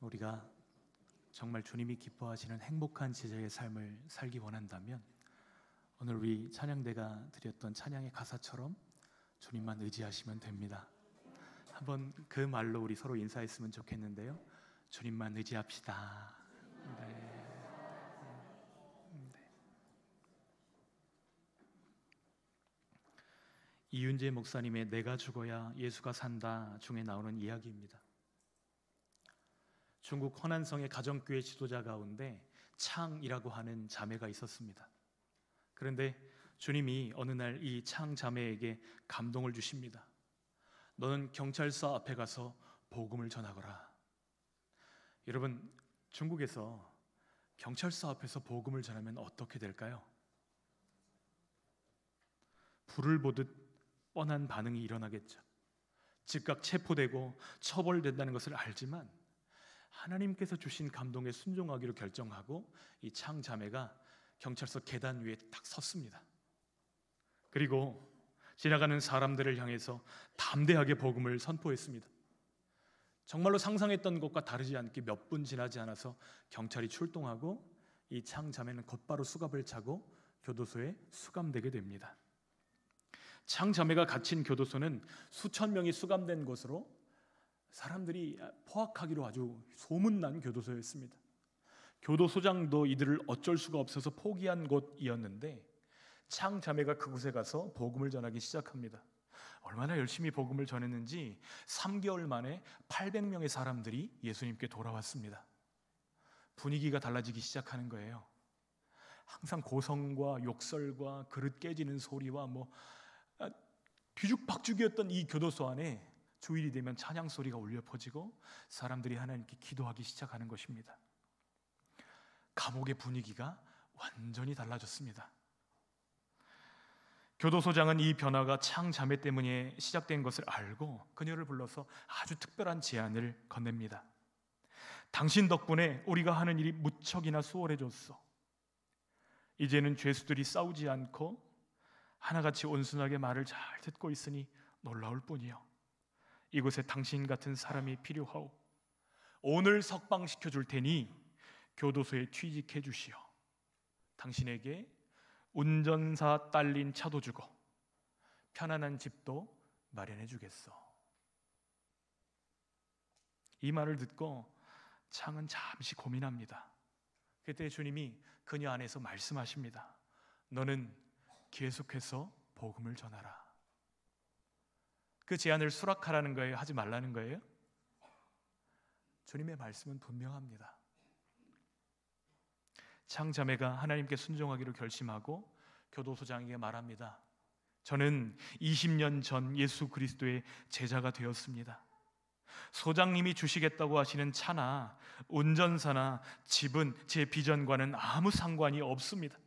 우리가 정말 주님이 기뻐하시는 행복한 제자의 삶을 살기 원한다면 오늘 우리 찬양대가 드렸던 찬양의 가사처럼 주님만 의지하시면 됩니다. 한번 그 말로 우리 서로 인사했으면 좋겠는데요. 주님만 의지합시다. 네. 이윤재 목사님의 내가 죽어야 예수가 산다 중에 나오는 이야기입니다. 중국 허난성의 가정교회 지도자 가운데 창이라고 하는 자매가 있었습니다. 그런데 주님이 어느 날 이 창 자매에게 감동을 주십니다. 너는 경찰서 앞에 가서 복음을 전하거라. 여러분, 중국에서 경찰서 앞에서 복음을 전하면 어떻게 될까요? 불을 보듯 뻔한 반응이 일어나겠죠. 즉각 체포되고 처벌된다는 것을 알지만 하나님께서 주신 감동에 순종하기로 결정하고 이 창 자매가 경찰서 계단 위에 딱 섰습니다. 그리고 지나가는 사람들을 향해서 담대하게 복음을 선포했습니다. 정말로 상상했던 것과 다르지 않게 몇 분 지나지 않아서 경찰이 출동하고 이 창 자매는 곧바로 수갑을 차고 교도소에 수감되게 됩니다. 창 자매가 갇힌 교도소는 수천 명이 수감된 곳으로 사람들이 포악하기로 아주 소문난 교도소였습니다. 교도소장도 이들을 어쩔 수가 없어서 포기한 곳이었는데 창 자매가 그곳에 가서 복음을 전하기 시작합니다. 얼마나 열심히 복음을 전했는지 3개월 만에 800명의 사람들이 예수님께 돌아왔습니다. 분위기가 달라지기 시작하는 거예요. 항상 고성과 욕설과 그릇 깨지는 소리와 뒤죽박죽이었던 이 교도소 안에 주일이 되면 찬양 소리가 울려 퍼지고 사람들이 하나님께 기도하기 시작하는 것입니다. 감옥의 분위기가 완전히 달라졌습니다. 교도소장은 이 변화가 창 자매 때문에 시작된 것을 알고 그녀를 불러서 아주 특별한 제안을 건넵니다. 당신 덕분에 우리가 하는 일이 무척이나 수월해졌어. 이제는 죄수들이 싸우지 않고 하나같이 온순하게 말을 잘 듣고 있으니 놀라울 뿐이요. 이곳에 당신 같은 사람이 필요하오. 오늘 석방시켜 줄 테니 교도소에 취직해 주시오. 당신에게 운전사 딸린 차도 주고 편안한 집도 마련해 주겠어. 이 말을 듣고 창은 잠시 고민합니다. 그때 주님이 그녀 안에서 말씀하십니다. 너는 계속해서 복음을 전하라. 그 제안을 수락하라는 거예요? 하지 말라는 거예요? 주님의 말씀은 분명합니다. 창 자매가 하나님께 순종하기로 결심하고 교도소장에게 말합니다. 저는 20년 전 예수 그리스도의 제자가 되었습니다. 소장님이 주시겠다고 하시는 차나 운전사나 집은 제 비전과는 아무 상관이 없습니다.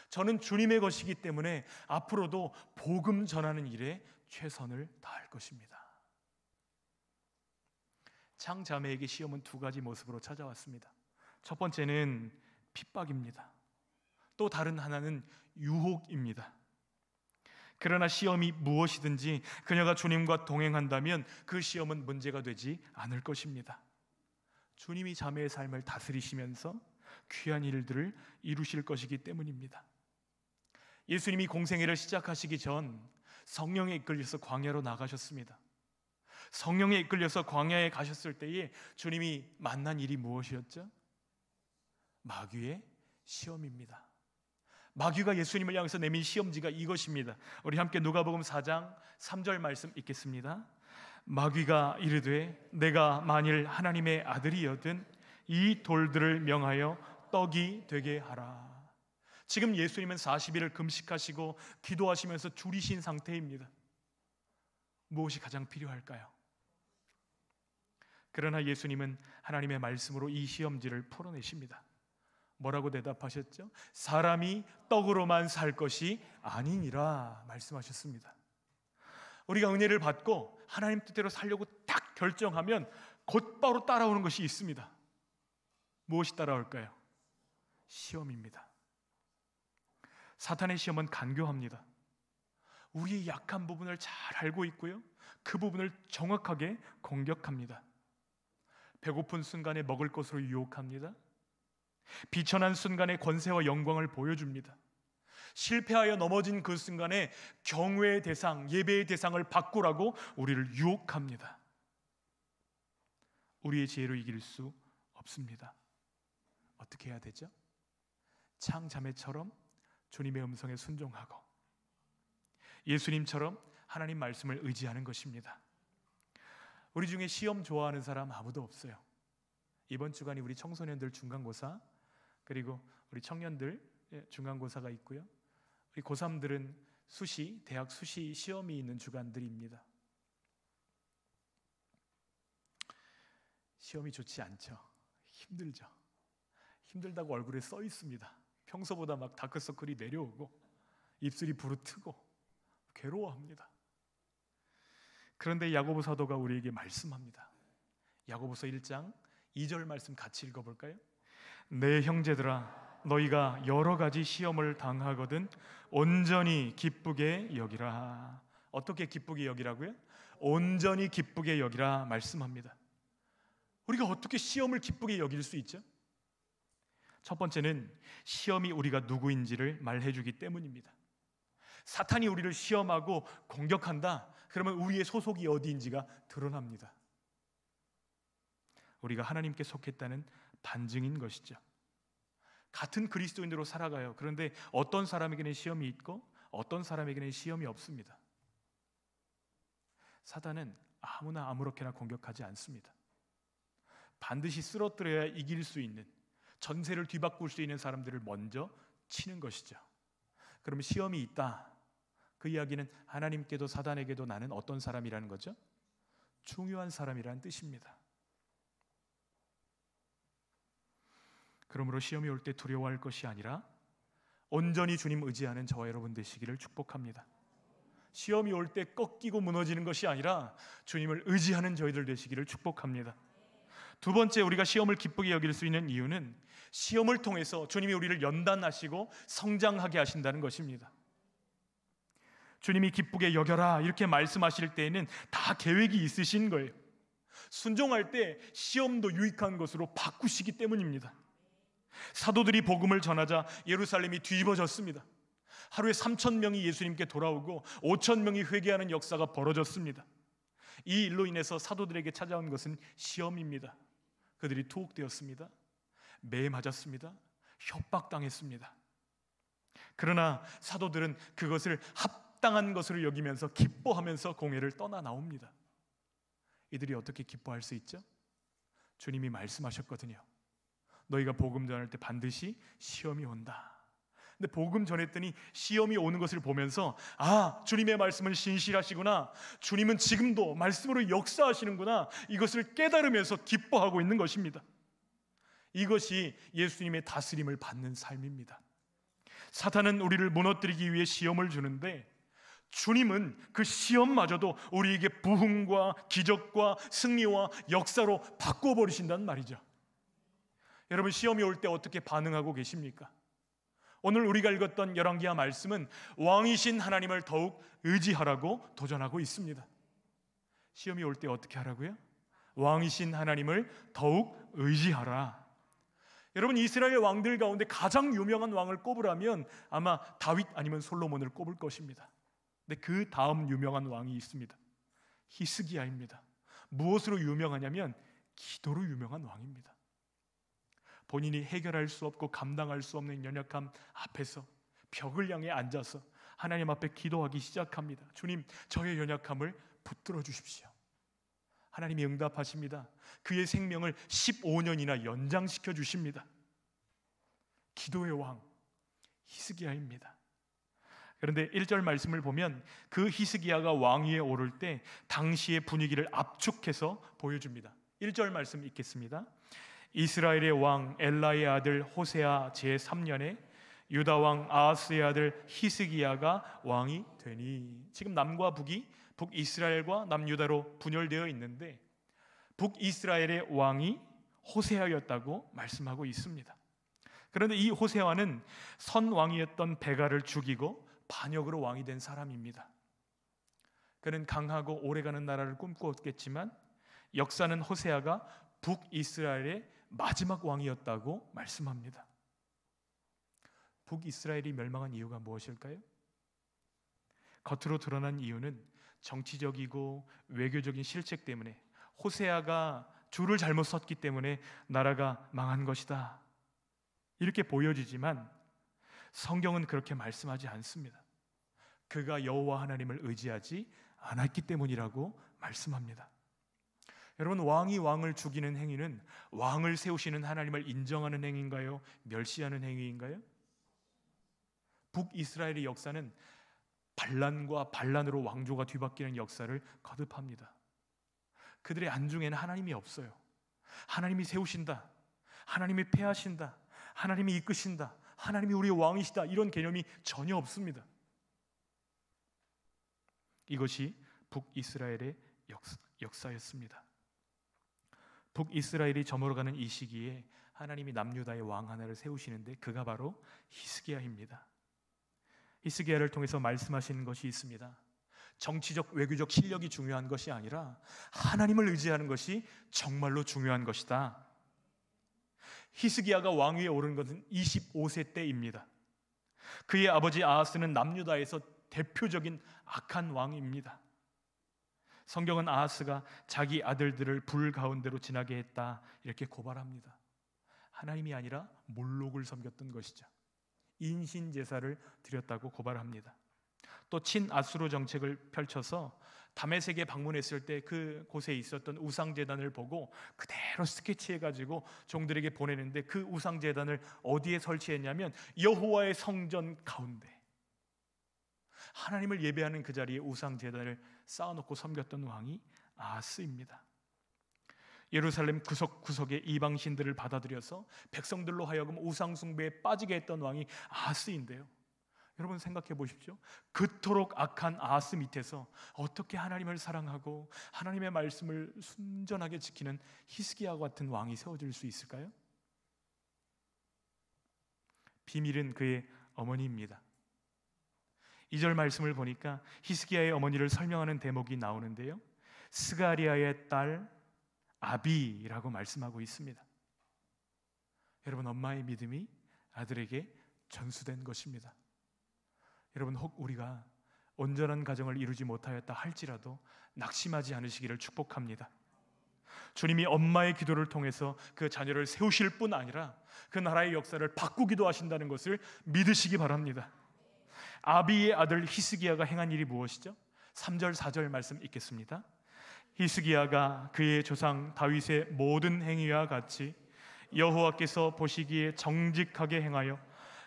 저는 주님의 것이기 때문에 앞으로도 복음 전하는 일에 최선을 다할 것입니다. 창 자매에게 시험은 두 가지 모습으로 찾아왔습니다. 첫 번째는 핍박입니다. 또 다른 하나는 유혹입니다. 그러나 시험이 무엇이든지 그녀가 주님과 동행한다면 그 시험은 문제가 되지 않을 것입니다. 주님이 자매의 삶을 다스리시면서 귀한 일들을 이루실 것이기 때문입니다. 예수님이 공생애를 시작하시기 전 성령에 이끌려서 광야로 나가셨습니다. 성령에 이끌려서 광야에 가셨을 때에 주님이 만난 일이 무엇이었죠? 마귀의 시험입니다. 마귀가 예수님을 향해서 내민 시험지가 이것입니다. 우리 함께 누가복음 4장 3절 말씀 읽겠습니다. 마귀가 이르되 내가 만일 하나님의 아들이여든 이 돌들을 명하여 떡이 되게 하라. 지금 예수님은 40일을 금식하시고 기도하시면서 줄이신 상태입니다. 무엇이 가장 필요할까요? 그러나 예수님은 하나님의 말씀으로 이 시험지를 풀어내십니다. 뭐라고 대답하셨죠? 사람이 떡으로만 살 것이 아니니라 말씀하셨습니다. 우리가 은혜를 받고 하나님 뜻대로 살려고 딱 결정하면 곧바로 따라오는 것이 있습니다. 무엇이 따라올까요? 시험입니다. 사탄의 시험은 간교합니다. 우리의 약한 부분을 잘 알고 있고요, 그 부분을 정확하게 공격합니다. 배고픈 순간에 먹을 것으로 유혹합니다. 비천한 순간에 권세와 영광을 보여줍니다. 실패하여 넘어진 그 순간에 경외의 대상, 예배의 대상을 바꾸라고 우리를 유혹합니다. 우리의 지혜로 이길 수 없습니다. 어떻게 해야 되죠? 창자매처럼 주님의 음성에 순종하고 예수님처럼 하나님 말씀을 의지하는 것입니다. 우리 중에 시험 좋아하는 사람 아무도 없어요. 이번 주간이 우리 청소년들 중간고사, 그리고 우리 청년들 중간고사가 있고요. 우리 고3들은 수시, 대학 수시 시험이 있는 주간들입니다. 시험이 좋지 않죠. 힘들죠. 힘들다고 얼굴에 써 있습니다. 평소보다 막 다크서클이 내려오고 입술이 부르트고 괴로워합니다. 그런데 야고보 사도가 우리에게 말씀합니다. 야고보서 1장 2절 말씀 같이 읽어볼까요? 내 형제들아, 너희가 여러 가지 시험을 당하거든 온전히 기쁘게 여기라. 어떻게 기쁘게 여기라고요? 온전히 기쁘게 여기라 말씀합니다. 우리가 어떻게 시험을 기쁘게 여길 수 있죠? 첫 번째는 시험이 우리가 누구인지를 말해주기 때문입니다. 사탄이 우리를 시험하고 공격한다. 그러면 우리의 소속이 어디인지가 드러납니다. 우리가 하나님께 속했다는 반증인 것이죠. 같은 그리스도인으로 살아가요. 그런데 어떤 사람에게는 시험이 있고 어떤 사람에게는 시험이 없습니다. 사탄은 아무나 아무렇게나 공격하지 않습니다. 반드시 쓰러뜨려야 이길 수 있는, 전세를 뒤바꿀 수 있는 사람들을 먼저 치는 것이죠. 그러면 시험이 있다. 그 이야기는 하나님께도 사단에게도 나는 어떤 사람이라는 거죠? 중요한 사람이라는 뜻입니다. 그러므로 시험이 올 때 두려워할 것이 아니라 온전히 주님 의지하는 저와 여러분 되시기를 축복합니다. 시험이 올 때 꺾이고 무너지는 것이 아니라 주님을 의지하는 저희들 되시기를 축복합니다. 두 번째, 우리가 시험을 기쁘게 여길 수 있는 이유는 시험을 통해서 주님이 우리를 연단하시고 성장하게 하신다는 것입니다. 주님이 기쁘게 여겨라 이렇게 말씀하실 때에는 다 계획이 있으신 거예요. 순종할 때 시험도 유익한 것으로 바꾸시기 때문입니다. 사도들이 복음을 전하자 예루살렘이 뒤집어졌습니다. 하루에 3,000명이 예수님께 돌아오고 5,000명이 회개하는 역사가 벌어졌습니다. 이 일로 인해서 사도들에게 찾아온 것은 시험입니다. 그들이 투옥되었습니다. 매 맞았습니다. 협박당했습니다. 그러나 사도들은 그것을 합당한 것으로 여기면서 기뻐하면서 공회를 떠나 나옵니다. 이들이 어떻게 기뻐할 수 있죠? 주님이 말씀하셨거든요. 너희가 복음 전할 때 반드시 시험이 온다. 근데 복음 전했더니 시험이 오는 것을 보면서 아, 주님의 말씀은 신실하시구나, 주님은 지금도 말씀으로 역사하시는구나, 이것을 깨달으면서 기뻐하고 있는 것입니다. 이것이 예수님의 다스림을 받는 삶입니다. 사탄은 우리를 무너뜨리기 위해 시험을 주는데 주님은 그 시험마저도 우리에게 부흥과 기적과 승리와 역사로 바꿔버리신다는 말이죠. 여러분, 시험이 올 때 어떻게 반응하고 계십니까? 오늘 우리가 읽었던 열왕기하 말씀은 왕이신 하나님을 더욱 의지하라고 도전하고 있습니다. 시험이 올 때 어떻게 하라고요? 왕이신 하나님을 더욱 의지하라. 여러분, 이스라엘 왕들 가운데 가장 유명한 왕을 꼽으라면 아마 다윗 아니면 솔로몬을 꼽을 것입니다. 근데 그 다음 유명한 왕이 있습니다. 히스기야입니다. 무엇으로 유명하냐면 기도로 유명한 왕입니다. 본인이 해결할 수 없고 감당할 수 없는 연약함 앞에서 벽을 향해 앉아서 하나님 앞에 기도하기 시작합니다. 주님, 저의 연약함을 붙들어 주십시오. 하나님이 응답하십니다. 그의 생명을 15년이나 연장시켜 주십니다. 기도의 왕 히스기야입니다. 그런데 1절 말씀을 보면 그 히스기야가 왕위에 오를 때 당시의 분위기를 압축해서 보여줍니다. 1절 말씀 읽겠습니다. 이스라엘의 왕 엘라의 아들 호세아 제3년에 유다 왕 아하스의 아들 히스기야가 왕이 되니. 지금 남과 북이 북이스라엘과 남유다로 분열되어 있는데 북이스라엘의 왕이 호세아였다고 말씀하고 있습니다. 그런데 이 호세아는 선왕이었던 베가를 죽이고 반역으로 왕이 된 사람입니다. 그는 강하고 오래가는 나라를 꿈꾸었겠지만 역사는 호세아가 북이스라엘의 마지막 왕이었다고 말씀합니다. 북이스라엘이 멸망한 이유가 무엇일까요? 겉으로 드러난 이유는 정치적이고 외교적인 실책 때문에, 호세아가 줄을 잘못 섰기 때문에 나라가 망한 것이다, 이렇게 보여지지만 성경은 그렇게 말씀하지 않습니다. 그가 여호와 하나님을 의지하지 않았기 때문이라고 말씀합니다. 여러분, 왕이 왕을 죽이는 행위는 왕을 세우시는 하나님을 인정하는 행위인가요? 멸시하는 행위인가요? 북이스라엘의 역사는 반란과 반란으로 왕조가 뒤바뀌는 역사를 거듭합니다. 그들의 안중에는 하나님이 없어요. 하나님이 세우신다, 하나님이 폐하신다, 하나님이 이끄신다, 하나님이 우리의 왕이시다, 이런 개념이 전혀 없습니다. 이것이 북이스라엘의 역사였습니다. 북이스라엘이 저물어가는 이 시기에 하나님이 남유다의 왕 하나를 세우시는데 그가 바로 히스기야입니다. 히스기야를 통해서 말씀하시는 것이 있습니다. 정치적 외교적 실력이 중요한 것이 아니라 하나님을 의지하는 것이 정말로 중요한 것이다. 히스기야가 왕위에 오른 것은 25세 때입니다. 그의 아버지 아하스는 남유다에서 대표적인 악한 왕입니다. 성경은 아하스가 자기 아들들을 불 가운데로 지나게 했다, 이렇게 고발합니다. 하나님이 아니라 몰록을 섬겼던 것이죠. 인신 제사를 드렸다고 고발합니다. 또 친아수르 정책을 펼쳐서 다메섹에 방문했을 때 그 곳에 있었던 우상 제단을 보고 그대로 스케치해가지고 종들에게 보내는데, 그 우상 제단을 어디에 설치했냐면 여호와의 성전 가운데, 하나님을 예배하는 그 자리에 우상 제단을 쌓아놓고 섬겼던 왕이 아하스입니다. 예루살렘 구석구석에 이방신들을 받아들여서 백성들로 하여금 우상 숭배에 빠지게 했던 왕이 아하스인데요, 여러분 생각해 보십시오. 그토록 악한 아하스 밑에서 어떻게 하나님을 사랑하고 하나님의 말씀을 순전하게 지키는 히스기야 같은 왕이 세워질 수 있을까요? 비밀은 그의 어머니입니다. 2절 말씀을 보니까 히스기야의 어머니를 설명하는 대목이 나오는데요, 스가리아의 딸 아비라고 말씀하고 있습니다. 여러분, 엄마의 믿음이 아들에게 전수된 것입니다. 여러분, 혹 우리가 온전한 가정을 이루지 못하였다 할지라도 낙심하지 않으시기를 축복합니다. 주님이 엄마의 기도를 통해서 그 자녀를 세우실 뿐 아니라 그 나라의 역사를 바꾸기도 하신다는 것을 믿으시기 바랍니다. 아비의 아들 히스기야가 행한 일이 무엇이죠? 3절 4절 말씀 읽겠습니다. 히스기야가 그의 조상 다윗의 모든 행위와 같이 여호와께서 보시기에 정직하게 행하여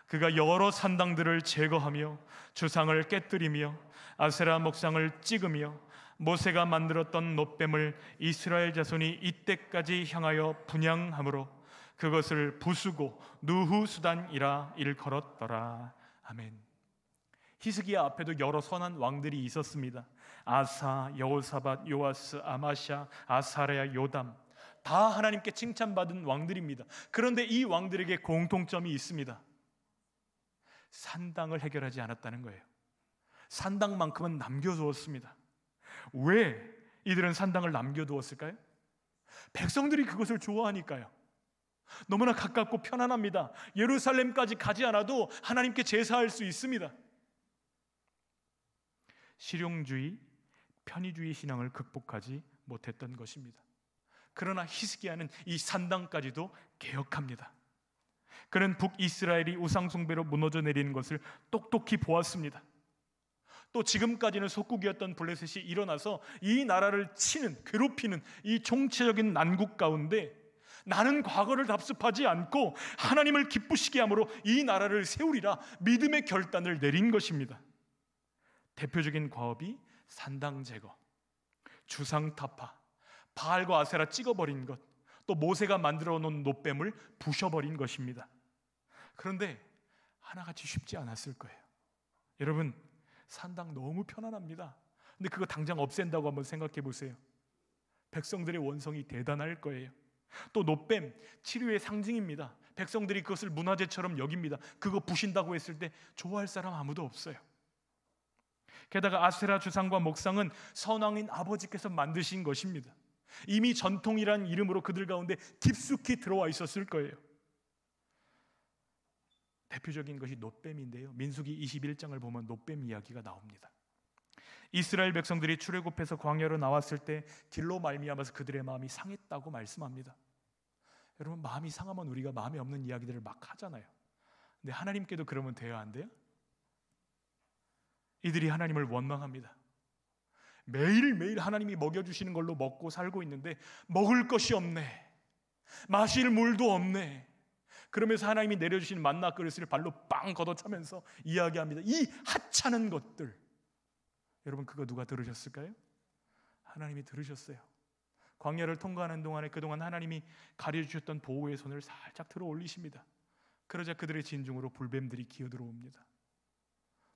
그가 여러 산당들을 제거하며 주상을 깨뜨리며 아세라 목상을 찍으며 모세가 만들었던 놋뱀을 이스라엘 자손이 이때까지 향하여 분향함으로 그것을 부수고 누후수단이라 일컬었더라. 아멘. 히스기야 앞에도 여러 선한 왕들이 있었습니다. 아사, 여호사밧, 요아스, 아마샤, 아사랴, 요담, 다 하나님께 칭찬받은 왕들입니다. 그런데 이 왕들에게 공통점이 있습니다. 산당을 해결하지 않았다는 거예요. 산당만큼은 남겨두었습니다. 왜 이들은 산당을 남겨두었을까요? 백성들이 그것을 좋아하니까요. 너무나 가깝고 편안합니다. 예루살렘까지 가지 않아도 하나님께 제사할 수 있습니다. 실용주의, 편의주의 신앙을 극복하지 못했던 것입니다. 그러나 히스기야는 이 산당까지도 개혁합니다. 그는 북이스라엘이 우상숭배로 무너져 내리는 것을 똑똑히 보았습니다. 또 지금까지는 속국이었던 블레셋이 일어나서 이 나라를 치는, 괴롭히는 이 총체적인 난국 가운데 나는 과거를 답습하지 않고 하나님을 기쁘시게 함으로 이 나라를 세우리라 믿음의 결단을 내린 것입니다. 대표적인 과업이 산당 제거, 주상 타파, 바알과 아세라 찍어버린 것, 또 모세가 만들어 놓은 놋뱀을 부셔버린 것입니다. 그런데 하나같이 쉽지 않았을 거예요. 여러분, 산당 너무 편안합니다. 근데 그거 당장 없앤다고 한번 생각해 보세요. 백성들의 원성이 대단할 거예요. 또 놋뱀, 치료의 상징입니다. 백성들이 그것을 문화재처럼 여깁니다. 그거 부신다고 했을 때 좋아할 사람 아무도 없어요. 게다가 아세라 주상과 목상은 선왕인 아버지께서 만드신 것입니다. 이미 전통이란 이름으로 그들 가운데 깊숙이 들어와 있었을 거예요. 대표적인 것이 놋뱀인데요, 민수기 21장을 보면 놋뱀 이야기가 나옵니다. 이스라엘 백성들이 출애굽해서 광야로 나왔을 때 길로 말미암아서 그들의 마음이 상했다고 말씀합니다. 여러분, 마음이 상하면 우리가 마음에 없는 이야기들을 막 하잖아요. 근데 하나님께도 그러면 돼야 안 돼요? 이들이 하나님을 원망합니다. 매일매일 하나님이 먹여주시는 걸로 먹고 살고 있는데 먹을 것이 없네, 마실 물도 없네. 그러면서 하나님이 내려주신 만나 그릇을 발로 빵 걷어차면서 이야기합니다. 이 하찮은 것들. 여러분, 그거 누가 들으셨을까요? 하나님이 들으셨어요. 광야를 통과하는 동안에 그동안 하나님이 가려주셨던 보호의 손을 살짝 들어 올리십니다. 그러자 그들의 진중으로 불뱀들이 기어들어옵니다.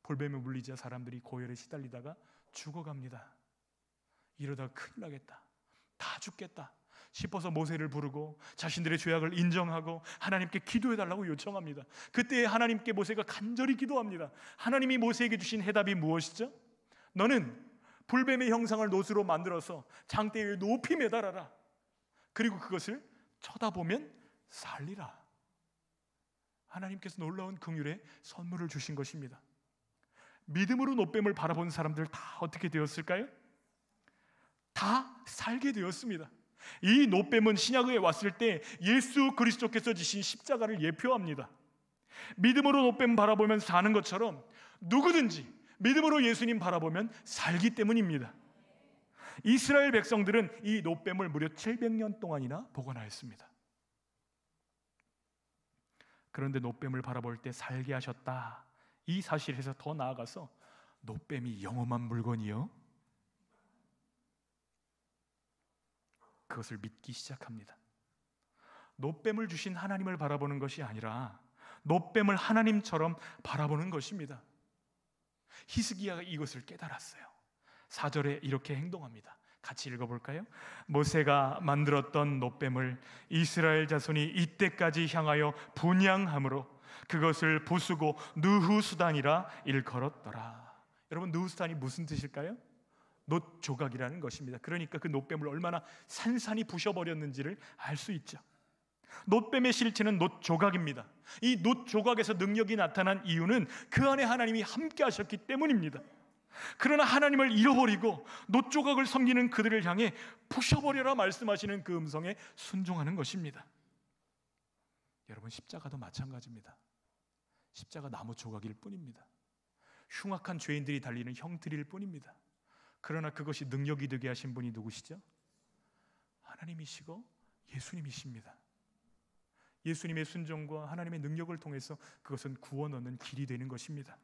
불뱀에 물리자 사람들이 고열에 시달리다가 죽어갑니다. 이러다가 큰일 나겠다, 다 죽겠다 싶어서 모세를 부르고 자신들의 죄악을 인정하고 하나님께 기도해달라고 요청합니다. 그때 하나님께 모세가 간절히 기도합니다. 하나님이 모세에게 주신 해답이 무엇이죠? 너는 불뱀의 형상을 놋으로 만들어서 장대 위에 높이 매달아라. 그리고 그것을 쳐다보면 살리라. 하나님께서 놀라운 긍휼의 선물을 주신 것입니다. 믿음으로 놋뱀을 바라본 사람들 다 어떻게 되었을까요? 다 살게 되었습니다. 이 놋뱀은 신약에 왔을 때 예수 그리스도께서 지신 십자가를 예표합니다. 믿음으로 놋뱀 바라보면 사는 것처럼 누구든지 믿음으로 예수님 바라보면 살기 때문입니다. 이스라엘 백성들은 이 놋뱀을 무려 700년 동안이나 보관하였습니다. 그런데 놋뱀을 바라볼 때 살게 하셨다, 이 사실에서 더 나아가서 놋뱀이 영험한 물건이요, 그것을 믿기 시작합니다. 놋뱀을 주신 하나님을 바라보는 것이 아니라 놋뱀을 하나님처럼 바라보는 것입니다. 히스기야가 이것을 깨달았어요. 4절에 이렇게 행동합니다. 같이 읽어볼까요? 모세가 만들었던 놋뱀을 이스라엘 자손이 이때까지 향하여 분향함으로 그것을 부수고 느후수단이라 일컬었더라. 여러분, 느후수단이 무슨 뜻일까요? 놋 조각이라는 것입니다. 그러니까 그 놋뱀을 얼마나 산산이 부셔버렸는지를 알 수 있죠. 놋뱀의 실체는 놋 조각입니다. 이 놋 조각에서 능력이 나타난 이유는 그 안에 하나님이 함께 하셨기 때문입니다. 그러나 하나님을 잃어버리고 놋 조각을 섬기는 그들을 향해 부셔버려라 말씀하시는 그 음성에 순종하는 것입니다. 여러분, 십자가도 마찬가지입니다. 십자가 나무 조각일 뿐입니다. 흉악한 죄인들이 달리는 형틀일 뿐입니다. 그러나 그것이 능력이 되게 하신 분이 누구시죠? 하나님이시고 예수님이십니다. 예수님의 순종과 하나님의 능력을 통해서 그것은 구원 얻는 길이 되는 것입니다.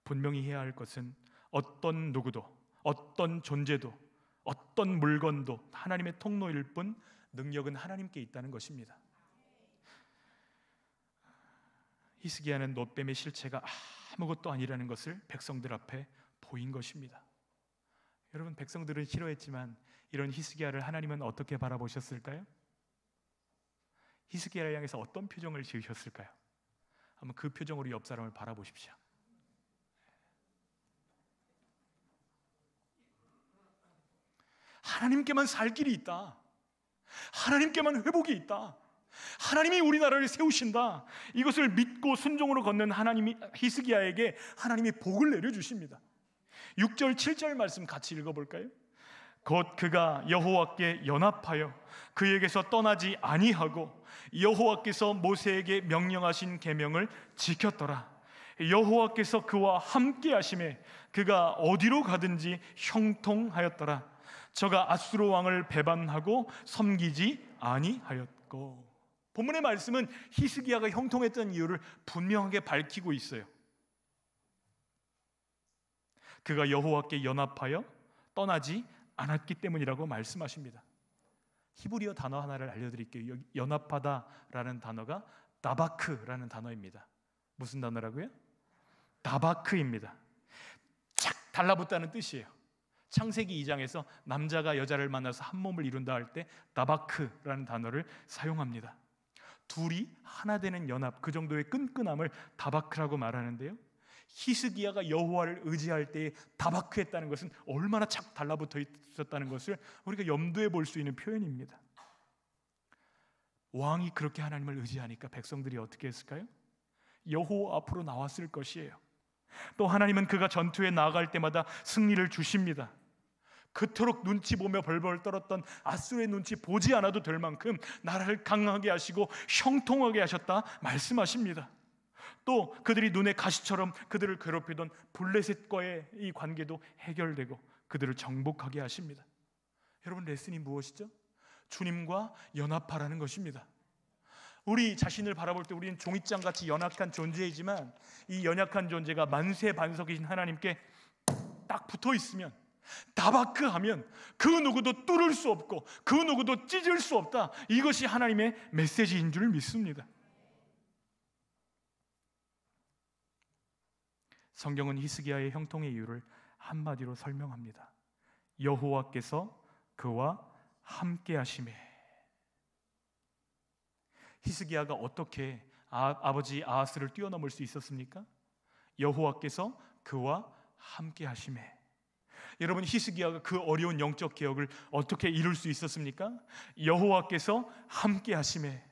분명히 해야 할 것은 어떤 누구도, 어떤 존재도, 어떤 물건도 하나님의 통로일 뿐 능력은 하나님께 있다는 것입니다. 히스기야는 놋뱀의 실체가 아무것도 아니라는 것을 백성들 앞에 보인 것입니다. 여러분, 백성들은 싫어했지만 이런 히스기야를 하나님은 어떻게 바라보셨을까요? 히스기야를 향해서 어떤 표정을 지으셨을까요? 한번 그 표정으로 옆 사람을 바라보십시오. 하나님께만 살 길이 있다, 하나님께만 회복이 있다, 하나님이 우리나라를 세우신다, 이것을 믿고 순종으로 걷는 하나님이 히스기야에게 하나님이 복을 내려주십니다. 6절 7절 말씀 같이 읽어볼까요? 곧 그가 여호와께 연합하여 그에게서 떠나지 아니하고 여호와께서 모세에게 명령하신 계명을 지켰더라. 여호와께서 그와 함께 하심에 그가 어디로 가든지 형통하였더라. 저가 아수르 왕을 배반하고 섬기지 아니하였고. 본문의 말씀은 히스기야가 형통했던 이유를 분명하게 밝히고 있어요. 그가 여호와께 연합하여 떠나지 않았기 때문이라고 말씀하십니다. 히브리어 단어 하나를 알려드릴게요. 연합하다라는 단어가 다바크라는 단어입니다. 무슨 단어라고요? 다바크입니다. 착 달라붙다는 뜻이에요. 창세기 2장에서 남자가 여자를 만나서 한 몸을 이룬다 할 때 다바크라는 단어를 사용합니다. 둘이 하나 되는 연합, 그 정도의 끈끈함을 다바크라고 말하는데요, 히스기야가 여호와를 의지할 때에 다바크했다는 것은 얼마나 착 달라붙어 있었다는 것을 우리가 염두에 볼 수 있는 표현입니다. 왕이 그렇게 하나님을 의지하니까 백성들이 어떻게 했을까요? 여호와 앞으로 나왔을 것이에요. 또 하나님은 그가 전투에 나아갈 때마다 승리를 주십니다. 그토록 눈치 보며 벌벌 떨었던 아수르의 눈치 보지 않아도 될 만큼 나라를 강하게 하시고 형통하게 하셨다 말씀하십니다. 또 그들이 눈에 가시처럼 그들을 괴롭히던 블레셋과의 이 관계도 해결되고 그들을 정복하게 하십니다. 여러분, 레슨이 무엇이죠? 주님과 연합하라는 것입니다. 우리 자신을 바라볼 때 우리는 종이장같이 연약한 존재이지만 이 연약한 존재가 만세 반석이신 하나님께 딱 붙어 있으면, 다바크하면 그 누구도 뚫을 수 없고 그 누구도 찢을 수 없다. 이것이 하나님의 메시지인 줄 믿습니다. 성경은 히스기야의 형통의 이유를 한마디로 설명합니다. 여호와께서 그와 함께 하심에. 히스기야가 어떻게 아버지 아하스를 뛰어넘을 수 있었습니까? 여호와께서 그와 함께 하심에. 여러분, 히스기야가 그 어려운 영적 개혁을 어떻게 이룰 수 있었습니까? 여호와께서 함께 하심에.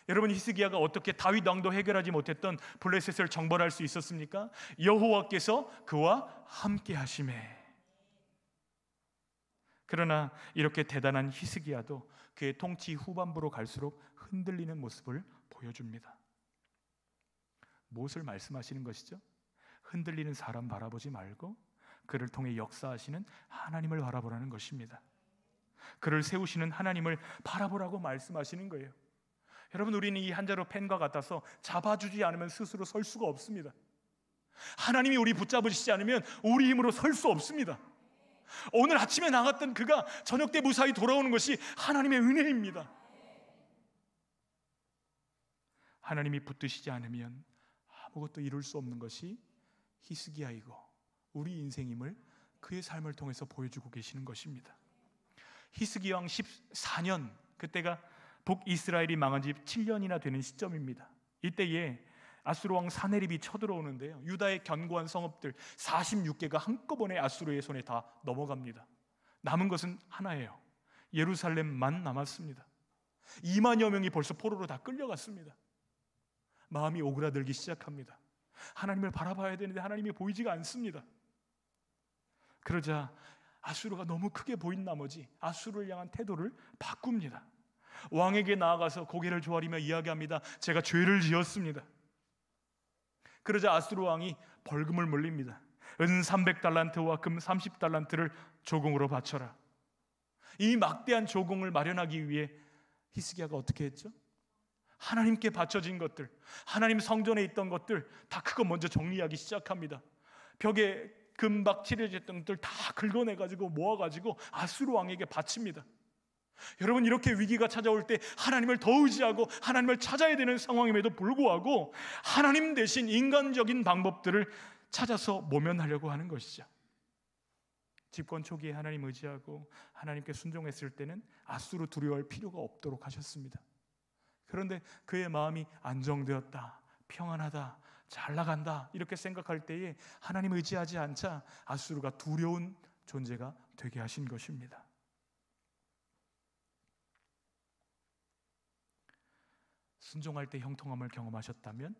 여러분, 히스기야가 어떻게 다윗 왕도 해결하지 못했던 블레셋을 정벌할 수 있었습니까? 여호와께서 그와 함께 하심에. 그러나 이렇게 대단한 히스기야도 그의 통치 후반부로 갈수록 흔들리는 모습을 보여줍니다. 무엇을 말씀하시는 것이죠? 흔들리는 사람 바라보지 말고 그를 통해 역사하시는 하나님을 바라보라는 것입니다. 그를 세우시는 하나님을 바라보라고 말씀하시는 거예요. 여러분, 우리는 이 한 자루 펜과 같아서 잡아주지 않으면 스스로 설 수가 없습니다. 하나님이 우리 붙잡으시지 않으면 우리 힘으로 설 수 없습니다. 오늘 아침에 나갔던 그가 저녁 때 무사히 돌아오는 것이 하나님의 은혜입니다. 하나님이 붙드시지 않으면 아무것도 이룰 수 없는 것이 히스기야이고 우리 인생임을 그의 삶을 통해서 보여주고 계시는 것입니다. 히스기야 왕 14년, 그때가 북이스라엘이 망한 지 7년이나 되는 시점입니다. 이때에 아수르 왕 사네립이 쳐들어오는데요, 유다의 견고한 성읍들 46개가 한꺼번에 아수르의 손에 다 넘어갑니다. 남은 것은 하나예요. 예루살렘만 남았습니다. 2만여 명이 벌써 포로로 다 끌려갔습니다. 마음이 오그라들기 시작합니다. 하나님을 바라봐야 되는데 하나님이 보이지가 않습니다. 그러자 아수르가 너무 크게 보인 나머지 아수르를 향한 태도를 바꿉니다. 왕에게 나아가서 고개를 조아리며 이야기합니다. 제가 죄를 지었습니다. 그러자 아수르 왕이 벌금을 물립니다. 은 300달란트와 금 30달란트를 조공으로 바쳐라. 이 막대한 조공을 마련하기 위해 히스기야가 어떻게 했죠? 하나님께 바쳐진 것들, 하나님 성전에 있던 것들 다 그거 먼저 정리하기 시작합니다. 벽에 금박 칠해졌던 것들 다 긁어내가지고 모아가지고 아수르 왕에게 바칩니다. 여러분, 이렇게 위기가 찾아올 때 하나님을 더 의지하고 하나님을 찾아야 되는 상황임에도 불구하고 하나님 대신 인간적인 방법들을 찾아서 모면하려고 하는 것이죠. 집권 초기에 하나님 의지하고 하나님께 순종했을 때는 아수르 두려워할 필요가 없도록 하셨습니다. 그런데 그의 마음이 안정되었다, 평안하다, 잘 나간다 이렇게 생각할 때에 하나님 의지하지 않자 아수르가 두려운 존재가 되게 하신 것입니다. 순종할 때 형통함을 경험하셨다면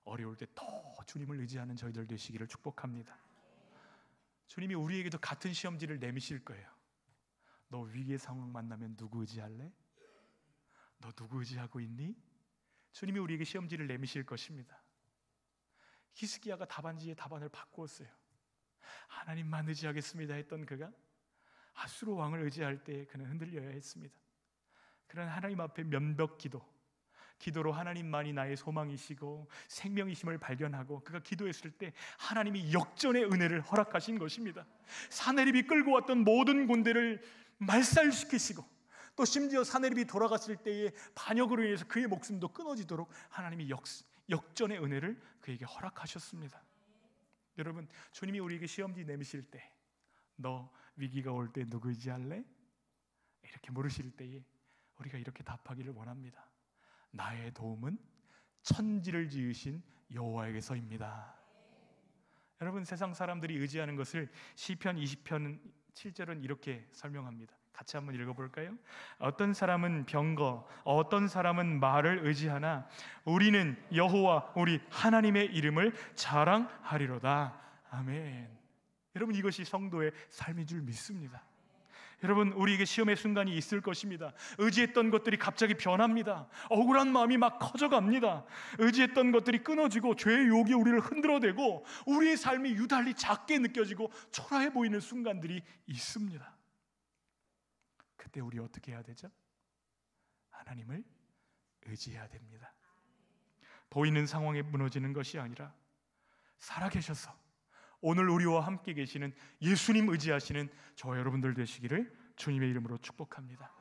어려울 때 더 주님을 의지하는 저희들 되시기를 축복합니다. 주님이 우리에게도 같은 시험지를 내미실 거예요. 너 위기의 상황 만나면 누구 의지할래? 너 누구 의지하고 있니? 주님이 우리에게 시험지를 내미실 것입니다. 히스기야가 답안지의 답안을 바꾸었어요. 하나님만 의지하겠습니다 했던 그가 아수르 왕을 의지할 때 그는 흔들려야 했습니다. 그런 하나님 앞에 면벽 기도로 하나님만이 나의 소망이시고 생명이심을 발견하고 그가 기도했을 때 하나님이 역전의 은혜를 허락하신 것입니다. 사네립이 끌고 왔던 모든 군대를 말살시키시고 또 심지어 사네립이 돌아갔을 때에 반역으로 인해서 그의 목숨도 끊어지도록 하나님이 역전의 은혜를 그에게 허락하셨습니다. 여러분, 주님이 우리에게 시험지 내미실 때 너 위기가 올 때 누구 의지할래? 이렇게 물으실 때에 우리가 이렇게 답하기를 원합니다. 나의 도움은 천지를 지으신 여호와에게서입니다. 여러분, 세상 사람들이 의지하는 것을 시편 20편 7절은 이렇게 설명합니다. 같이 한번 읽어볼까요? 어떤 사람은 병거, 어떤 사람은 말을 의지하나 우리는 여호와 우리 하나님의 이름을 자랑하리로다. 아멘. 여러분, 이것이 성도의 삶인 줄 믿습니다. 여러분, 우리에게 시험의 순간이 있을 것입니다. 의지했던 것들이 갑자기 변합니다. 억울한 마음이 막 커져갑니다. 의지했던 것들이 끊어지고 죄의 유혹이 우리를 흔들어대고 우리의 삶이 유달리 작게 느껴지고 초라해 보이는 순간들이 있습니다. 그때 우리 어떻게 해야 되죠? 하나님을 의지해야 됩니다. 보이는 상황에 무너지는 것이 아니라 살아계셔서 오늘 우리와 함께 계시는 예수님 의지하시는 저와 여러분들 되시기를 주님의 이름으로 축복합니다.